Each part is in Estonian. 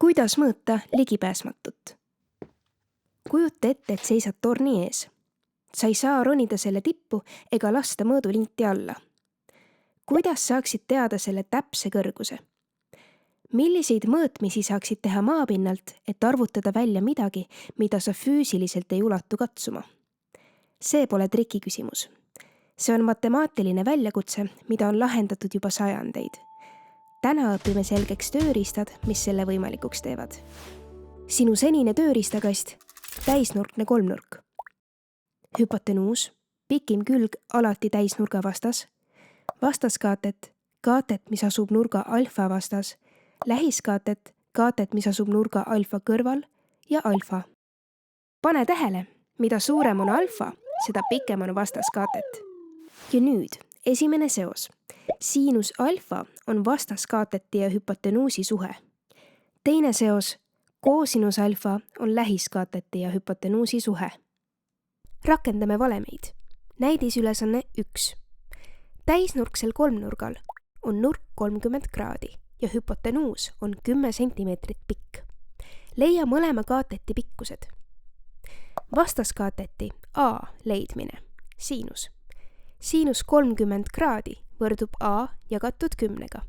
Kuidas mõõta ligipääsmatut? Kujuta ette, et seisad torni ees. Sa ei saa ronida selle tippu ega lasta mõõdulinti alla. Kuidas saaksid teada selle täpse kõrguse? Milliseid mõõtmisi saaksid teha maapinnalt, et arvutada välja midagi, mida sa füüsiliselt ei ulatu katsuma? See pole trikiküsimus. See on matemaatiline väljakutse, mida on lahendatud juba sajandeid. Täna õpime selgeks tööriistad, mis selle võimalikuks teevad. Sinu senine tööriistakast, täisnurkne kolmnurk. Hüpotenuus, pikim külg alati täisnurga vastas. Vastaskaatet, kaatet, mis asub nurga alfa vastas. Lähiskaatet, kaatet, mis asub nurga alfa kõrval ja alfa. Pane tähele, mida suurem on alfa, seda pikem on vastaskaatet. Ja nüüd esimene seos. Siinus alfa on vastaskaateti ja hüpotenuusi suhe. Teine seos, koosinus alfa on lähiskaateti ja hüpotenuusi suhe. Rakendame valemeid. Näidisülesanne 1. Täisnurksel kolmnurgal on nurk 30 kraadi ja hüpotenuus on 10 sentimeetrit pikk. Leia mõlema kaateti pikkused. Vastaskaateti A leidmine. Siinus. Siinus 30 kraadi võrdub A jagatud 10-ga.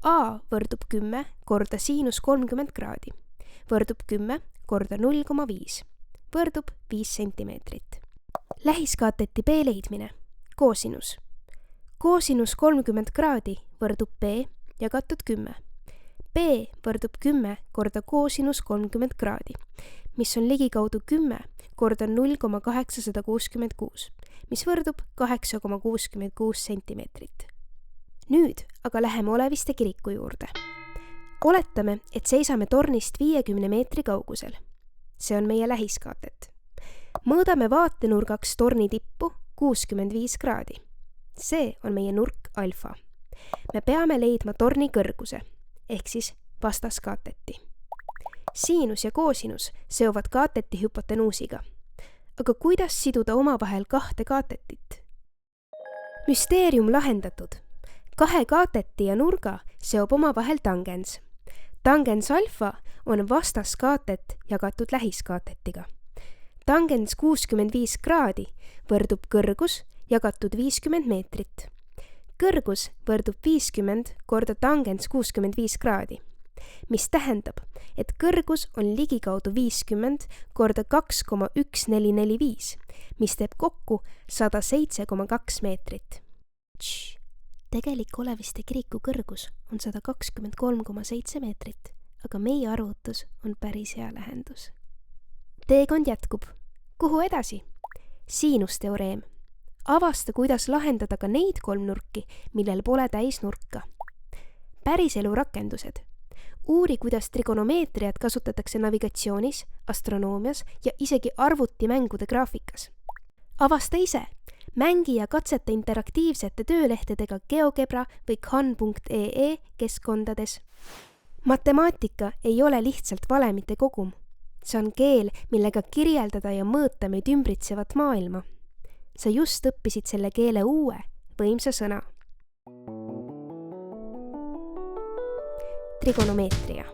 A võrdub 10 korda siinus 30 kraadi. Võrdub 10 korda 0,5. Võrdub 5 sentimeetrit. Lähiskaateti B leidmine. Koosinus. Koosinus 30 kraadi võrdub B jagatud 10. B võrdub 10 korda koosinus 30 kraadi, mis on ligikaudu 10 korda 0,866, mis võrdub 8,66 sentimeetrit. Nüüd aga läheme Oleviste kiriku juurde. Oletame, et seisame tornist 50 meetri kaugusel. See on meie lähiskaatet. Mõõdame vaatenurgaks torni tippu 65 kraadi. See on meie nurk alfa. Me peame leidma torni kõrguse, ehk siis vastaskaateti. Siinus ja koosinus seovad kaateti hüpotenuusiga. Aga kuidas siduda omavahel kahte kaatetit? Müsteerium lahendatud. Kahe kaateti ja nurga seob omavahel tangens. Tangens alfa on vastaskaatet jagatud lähiskaatetiga. Tangens 65 kraadi võrdub kõrgus jagatud 50 meetrit. Kõrgus võrdub 50 korda tangens 65 kraadi, mis tähendab, et kõrgus on ligikaudu 50 korda 2,1445, mis teeb kokku 107,2 meetrit. Tegelik Oleviste kiriku kõrgus on 123,7 meetrit, aga meie arvutus on päris hea lähendus. Teekond jätkub. Kuhu edasi? Siinusteoreem. Avasta, kuidas lahendada ka neid kolmnurki, millel pole täisnurka. Päriselu rakendused. Uuri, kuidas trigonomeetriat kasutatakse navigatsioonis, astronoomias ja isegi arvutimängude graafikas. Avasta ise. Mängi ja katseta interaktiivsete töölehtedega GeoGebra või Khan.ee keskkondades. Matemaatika ei ole lihtsalt valemite kogum. See on keel, millega kirjeldada ja mõõta meid ümbritsevat maailma. Sa just õppisid selle keele uue, võimsa sõna. Trigonomeetria.